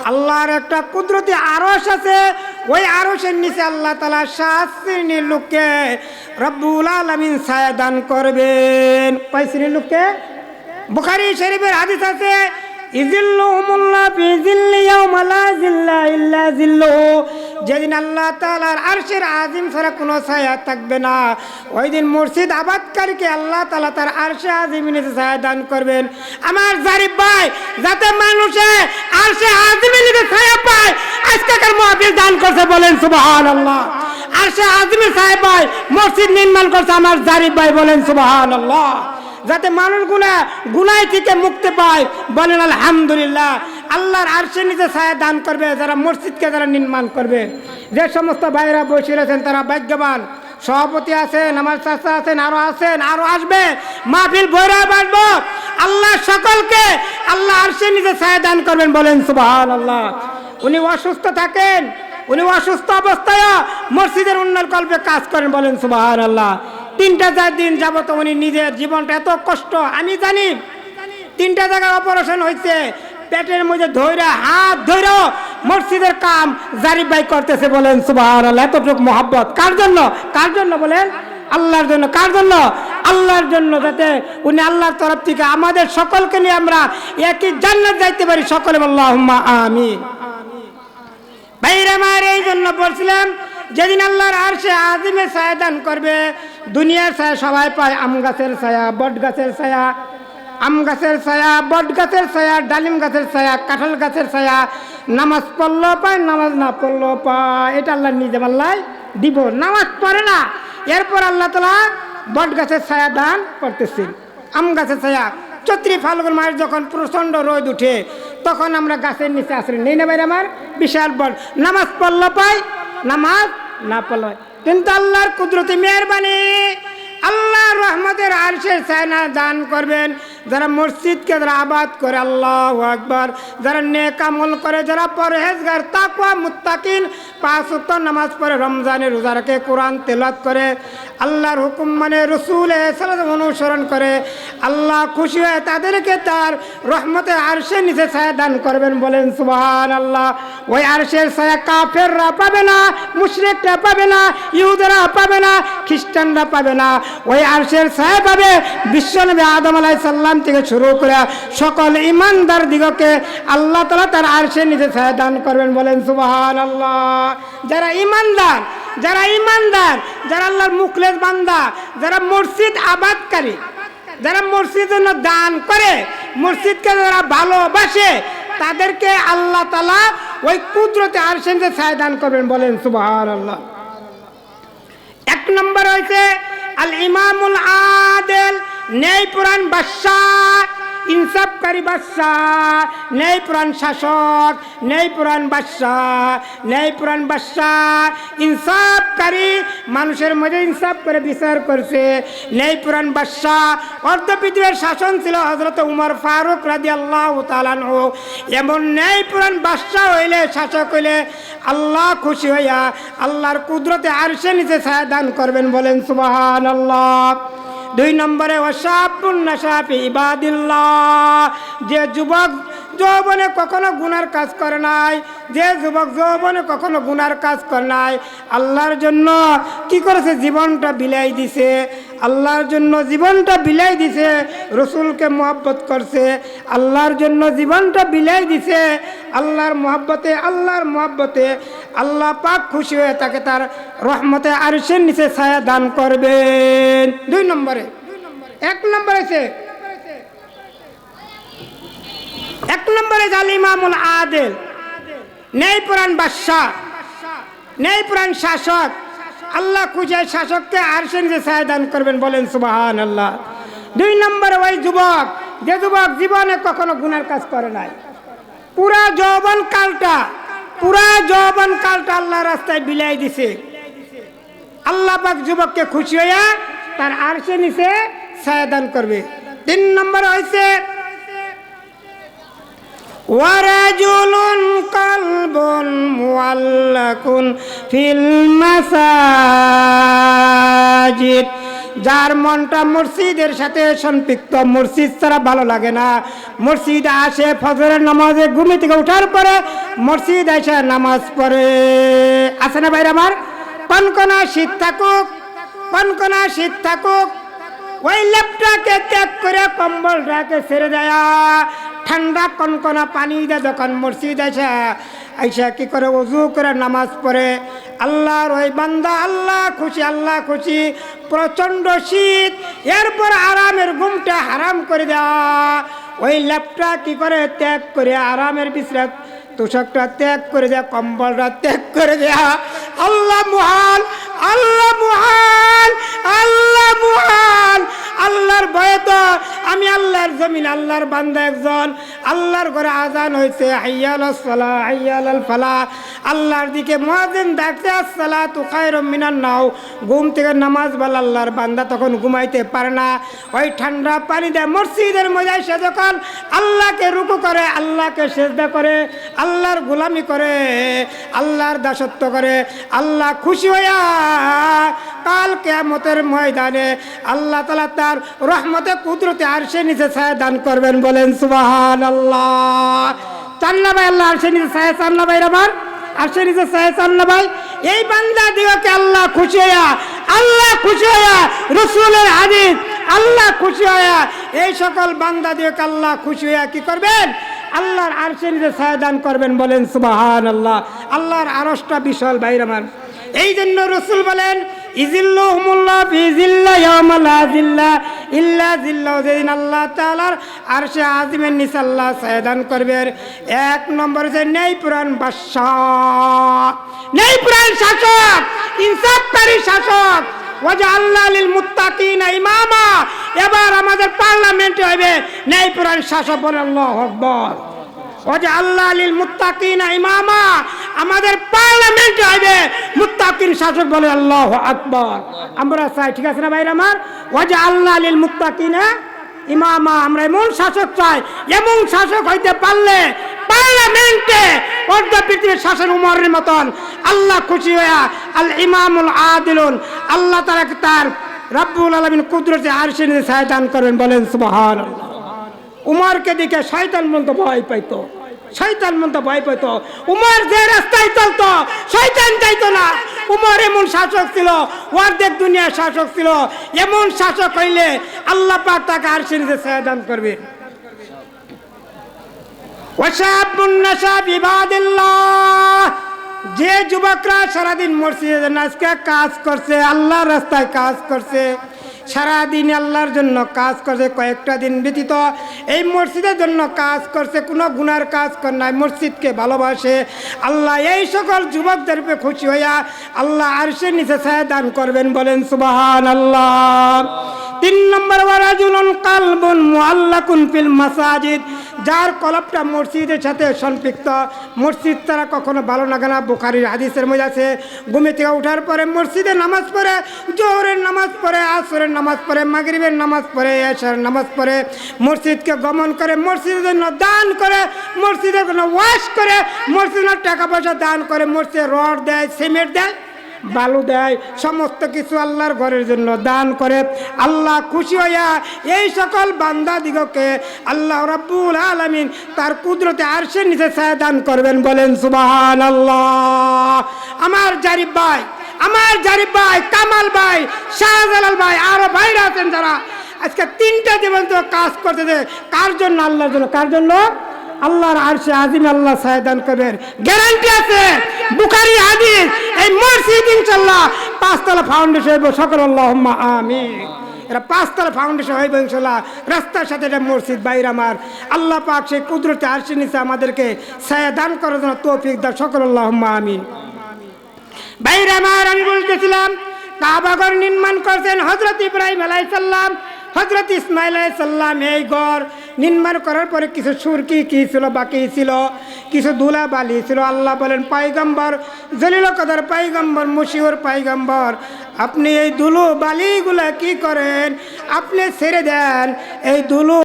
আল্লাহর একটা কুদরতি আরশ আছে, ওই আরশের নিচে আল্লাহ তাআলা 7 শ্রেণীর লোককে রব্বুল আলামিন ছায়া দান করবেন। কয় শ্রেণীর লোককে? বুখারী শরীফের হাদিস আছে, ইজিল্লুহুমুল্লাহ ফি জিল্লি ইয়াওমা লা জিল্লা ইল্লা জিল্লুহু, যেদিন আল্লাহ তাআলার আরশের আজিম ছাড়া কোনো ছায়া থাকবে না, ওই দিন মসজিদ আবাদকারীকে আল্লাহ তাআলা তার আরশে আজিমের নিচে ছায়া দান করবেন। আমার জারিফ ভাই, যাতে মানুষে আরশে আজিমের নিচে ছায়া পায়, আজকের মাহফিল দান করছে, বলেন সুবহানাল্লাহ। আরশে আজিমের ছায়া পায়, মসজিদ নির্মাণ করছে আমার জারিফ ভাই, বলেন সুবহানাল্লাহ। যাতে মানুষ গুনাহ থেকে মুক্তি পায়, বলেন আলহামদুলিল্লাহ। আল্লাহর আরশের নিচে ছায়া দান করবে যারা মসজিদকে যারা নির্মাণ করবে। যে সমস্ত ভাইরা বসে রয়েছেন তারা ভাগ্যবান। সভাপতি আছেন, আমার চাচা আছেন, আরো আসবে, মাহফিল ভৈরব আসবো। আল্লাহ সকলকে আল্লাহ আরশের নিচে ছায়া দান করবেন, বলেন সুবহানাল্লাহ। উনি অসুস্থ থাকেন, উনি অসুস্থ অবস্থায় মসজিদের উন্নয়ন কল্পে কাজ করেন, বলেন সুবহানাল্লাহ। 3-4 দিন যাবত উনি নিজের জীবনটা এত কষ্ট, আমি জানি 3টা জায়গায় অপারেশন হয়েছে, পেটের মধ্যে হাত ধরে মসজিদের কাম জারিফ ভাই করতেছে, বলেন সুবহানাল্লাহ। এতটুকু মহব্বত কার জন্য? কার জন্য বলেন? আল্লাহর জন্য। কার জন্য? আল্লাহর জন্য, যাতে উনি আল্লাহর তরফ থেকে আমাদের সকলকে নিয়ে আমরা একই জান্নাত যাইতে পারি, সকলে আল্লাহুম্মা আমিন। ভাইরা আমার, এই জন্য বলছিলাম যেদিন আল্লাহর আরশে আজিমে ছায়া দান করবে, দুনিয়ার ছায়া সবাই পায়, আম গাছের ছায়া, বট গাছের ছায়া, আম গাছের ছায়া, বট গাছের ছায়া, ডালিম গাছের ছায়া, কাঁঠাল গাছের ছায়া। নামাজ পড়লেও পায়, নামাজ না পড়লেও পায়, এটা আল্লাহ নিজে আল্লাহ দিব। নামাজ পড়ে না, এরপর আল্লাহ তাআলা বট গাছের ছায়া দান করতেছেন, আম গাছের ছায়া। চৈত্রী ফাল্গুন মাস যখন প্রচণ্ড রোদ উঠে, তখন আমরা গাছের নিচে আসলে নেই না ভাইরা আমার, বিশাল বট। নামাজ পড়লে পাই, নামাজ না পড়লে। কিন্তু আল্লাহর কুদরতি মেহেরবানি, আল্লাহর রহমতের আরশের ছায়া দান করবেন যারা মসজিদকে যারা আবাদ করে, আল্লাহু আকবার, যারা নেক আমল করে, যারা পরহেজগার, তাকওয়া, মুত্তাকিন, 5 ওয়াক্ত নামাজ পড়ে, রমজানের রোজা রাখে, কোরআন তেলাওয়াত করে, আল্লাহর হুকুম মানে, রাসূলের সাল্লাল্লাহু আলাইহি অনুসরণ করে, আল্লাহ খুশি হয়ে তাদেরকে তার রহমতের আরশের নিচে ছায়া দান করবেন, বলেন সুবহানাল্লাহ। ওই আরশের ছায়া কাফেররা পাবে না, মুশরিকরা পাবে না, ইহুদিরা পাবে না, খ্রিস্টানরা পাবে না। ওই আরশের ছায়া পাবে বিশ্বনবী আদম আলাইহিস সালাম থেকে শুরু করে সকল ঈমানদার দিগকে আল্লাহ তাআলা তার আরশের নিচে ছায়া দান করবেন, বলেন সুবহানাল্লাহ। যারা ঈমানদার, যারা আল্লাহর মুখলেস বান্দা, যারা মসজিদ আবাদকারী, যারা মসজিদের জন্য দান করে, মসজিদকে যারা ভালোবাসে, তাদেরকে আল্লাহ তাআলা ওই কুদরতে আরশের নিচে ছায়া দান করবেন, বলেন সুবহানাল্লাহ। 1 নম্বর হইছে আল ইমামুল আদিল, ন্যায় পুরাণ বাদশাহ, ইনসাফকারী বাদশাহ, ন্যায় পুরাণ শাসক, ন্যায় পুরাণ বাদশাহ, ইনসাফকারী, মানুষের মধ্যে ইনসাফ করে বিচার করছে, ন্যায় পুরাণ বাদশাহ। অর্ধ পৃথিবীর শাসন ছিল হযরত উমর ফারুক রাদিয়াল্লাহু তাআলা আনহু। এমন ন্যায় পুরাণ বাদশাহ হইলে, শাসক হইলে আল্লাহ খুশি হইয়া আল্লাহর কুদরতে আরশের নিচে ছায়া দান করবেন, বলেন সুবহানাল্লাহ। 2 নম্বরে ওয়াশাবুন নাশা ফি ইবাদিল্লাহ, যে যুবক যৌবনে কখনো গুনার কাজ করে নাই, যে যুবক যৌবনে কখনো গুনার কাজ করে নাই, আল্লাহর জন্য কি করেছে? জীবনটা বিলাই দিছে, আল্লাহর জন্য জীবনটা বিলাই দিছে, রসুলকে মহব্বত করছে, আল্লাহর জন্য জীবনটা বিলাই দিছে, আল্লাহর মহব্বতে আল্লাহ পাক খুশি হয়ে তাকে তার রহমতে আরশের নিচে ছায়া দান করবেন। 2 নম্বরে 1 নম্বরে আছে 1 নম্বরে আল ইমামুল আদিল, ন্যায় পুরাণ বাদশাহ, ন্যায় পুরাণ শাসক, আল্লাহ খুশি হয়ে শাসককে আরশের নিচে ছায়া দান করবেন, বলেন সুবহানাল্লাহ। 2 নম্বরে ওই যুবক, যে যুবক জীবনে কখনো গুনার কাজ করে নাই, পুরা যৌবন কালটা আল্লাহর রাস্তায় বিলাই দিছে, আল্লাহ পাক যুবককে খুশি হইয়া তার আরশের নিচে ছায়া দান করবে। 3 নম্বর হইছে ওয়ারাজুলুন কলবুন মুআল্লাকুন ফিল মাসাজিদ, যার মনটা মসজিদের সাথে সম্পৃক্ত, মসজিদ ছাড়া ভালো লাগে না, মসজিদে আসে ফজরের নামাজে ঘুমি থেকে ওঠার পরে মসজিদ এসে নামাজ পড়ে, আছে না ভাইরা আমার? কনকনা শীত থাকুক, কনকনা শীত থাকুক, ওই লেপটাকে ত্যাগ করে কম্বলটাকে ছেড়ে দেয়, ঠান্ডা কনকনা পানি দেয় যখন মসজিদ এসে আইসা কি করে ওযু করে নামাজ পড়ে, আল্লাহর ওই বান্দা আল্লাহ খুশি, আল্লাহ খুশি, প্রচণ্ড শীত, এরপর আরামের ঘুমটা হারাম করে দেওয়া, ওই ল্যাপটা কি করে ত্যাগ করে আরামের বিশ্রাম তোষকটা ত্যাগ করে দেয়া, কম্বলটা ত্যাগ করে দেয়া। আল্লাহ মহান, আল্লাহ মহান, আল্লাহ মহান। আল্লাহর ভয়ে তো আমি আল্লাহর জমিন, আল্লাহর বান্দা একজন, আল্লাহর ঘরে আজান হয়েছে, হাইয়া আলাস সালাহ, হাইয়া আলাল ফালাহ, আল্লাহর দিকে মুয়াজ্জিন ডাকছে আসসালাতু খায়রুম মিনান নাও, ঘুম থেকে নামাজ বলে আল্লাহর বান্দা তখন ঘুমাইতে পারে না, ওই ঠান্ডা পানি দেয় মসজিদের মধ্যে এসে যখন আল্লাহকে রুকু করে, আল্লাহকে সেজদা করে, আল্লাহর গোলামি করে, আল্লাহর দাসত্ব করে, আল্লাহ খুশি হইয়া কাল কিয়ামতের ময়দানে আল্লাহ তাআলা তার রহমতে কুদরতে আরশে নিচে ছায়া দান করবেন, বলেন সুবহানাল্লাহ। চান না ভাই আল্লাহ আরশে নিচে ছায়া? চান না ভাই আমার আরশে নিচে ছায়া? চান না ভাই? এই বান্দা দিগকে আল্লাহ খুশি হইয়া, আল্লাহ খুশি হইয়া, রাসূলের হাদিস, আল্লাহ খুশি হইয়া এই সকল বান্দা দিগকে আল্লাহ খুশি হইয়া কি করবেন? আল্লাহর আরশের নিচে ছায়া দান করবেন, বলেন সুবহানাল্লাহ। আল্লাহর আরশটা বিশাল ভাইরা আমার, এই জন্য রাসূল বলেন ইজিল্লুহুমুল্লাহ ফি জিল্লা ইয়াওমা লা জিল্লা ইল্লা জিল্লাহু, যেদিন আল্লাহ তাআলার আরশে আজিমের নিচে আল্লাহ ছায়া দান করবেন। এক নম্বর যে নেই পুরান বাদশাহ, নেই পুরান শাসক, ইনসাফকারী শাসক, ওয়াজআলনা লিল মুত্তাকিনা ইমামা, এবার আমাদের পার্লামেন্টে হবে নেই পুরান শাসক, বলেন আল্লাহু আকবার। ওয়াজআলনা লিল মুত্তাকিনা ইমামা, আমাদের পার্লামেন্টে হবে মুত্তাকিন শাসক, বলে আল্লাহু আকবার। আমরা চাই, ঠিক আছে না ভাইরা আমার? ওয়াজআলনা লিল মুত্তাকিনা ইমামা, আমরা এমন শাসক চাই, এমন শাসক হইতে পারলে পার্লামেন্টে অর্ধ পৃথিবীর শাসন উমরের মতন আল্লাহ খুশি হইয়া আল ইমামুল আদিলুন, আল্লাহ তাআলা তার রব্বুল আলামিন কুদরতে আরশে নিচে ছায়া দান করবেন, বলেন সুবহানাল্লাহ। উমরকে দেখে শয়তান মন্ত ভয় পাইতো, শয়তান মন্ত ভয় পাইতো। উমর যে রাস্তায় চলতো শয়তান যাইতো না। উমর এমন শাসক ছিল, অর্ধেক দুনিয়ার শাসক ছিল, এমন শাসক হইলে আল্লাহ পাক তাকে আরশের নিচে ছায়া দান করবে। ওয়াশাবুন নাশা বিবাদিল্লাহ, যে যুবকরা সারাদিন মসজিদে নাচকে কাজ করছে, আল্লাহর রাস্তায় কাজ করছে, সারাদিন আল্লাহর জন্য কাজ করছে, কয়েকটা দিন ব্যতীত এই মসজিদের জন্য কাজ করছে, কোনো গুনার কাজ করে নাই, মসজিদকে ভালোবাসে, আল্লাহ এই সকল যুবকদেরকে খুশি হইয়া আল্লাহ আরশের নিচে ছায়া দান করবেন, বলেন সুবহানাল্লাহ। 3 নম্বর ওয়ারাজুলুন কালবুন মুআল্লাকুন ফিল মাসাজিদ, যার কলবটা মসজিদের সাথে সম্পৃক্ত, মসজিদ তারা কখনো ভালো লাগে না। বুখারীর হাদিসের মধ্যে আছে, ঘুমে থেকে ওঠার পরে মসজিদে নামাজ পড়ে, জোহরের নামাজ পড়ে, আসরের নামাজ পড়ে, মাগরিবের নামাজ পড়ে, এশার নামাজ পড়ে, মসজিদকে গমন করে, মসজিদের জন্য দান করে, মসজিদের জন্য ওয়াশ করে, মসজিদের টাকা পয়সা দান করে, মসজিদে রড দেয়, সিমেন্ট দেয়, বালু দেয়, সমস্ত কিছু আল্লাহর ঘরের জন্য দান করে, আল্লাহ খুশি হইয়া এই সকল বান্দা দিগকে আল্লাহ রাব্বুল আলামিন তার কুদরতে আরশের নিচে ছায়া দান করবেন, বলেন সুবহানাল্লাহ। আমার জারিফ ভাই, আমার জারিফ ভাই, কামাল ভাই, শাহজালাল ভাই, আরো ভাইরা আছেন যারা আজকে 3টা জীবন তো কাজ করতেছে, কার জন্য? আল্লাহর জন্য। কার জন্য? আল্লাহর আরশে আজিম আল্লাহ ছায়া দান করবেন, গ্যারান্টি আছে। বুখারী হাদিস, এই মসজিদ ইনশাআল্লাহ 5 তলা ফাউন্ডেশন হইব, সকল আল্লাহুম্মা আমিন। এরা 5 তলা ফাউন্ডেশন হইব ইনশাআল্লাহ, রাস্তার সাথে এটা মসজিদ। বাইরে আমার আল্লাহ পাক সেই কুদরতে আরশের নিচে আমাদেরকে ছায়া দান করার জন্য তৌফিক দান, সকল আল্লাহুম্মা আমিন। বাইরে আমার আমি বলতেছিলাম, কাবাঘর নির্মাণ করছেন হযরত ইব্রাহিম আলাইহিস সালাম, হযরত ইসমাইল আলাইহিস সালাম। এই ঘর নির্মাণ করার পরে কিছু সুরকি কি ছিল, বাকি ছিল কিছু ধুলা বালি ছিল। আল্লাহ বলেন, পয়গম্বর জলিল কদর পয়গম্বর মশিউর পয়গম্বর, আপনি এই ধুলো বালিগুলা কি করেন? আপনি ছেড়ে দেন, এই ধুলো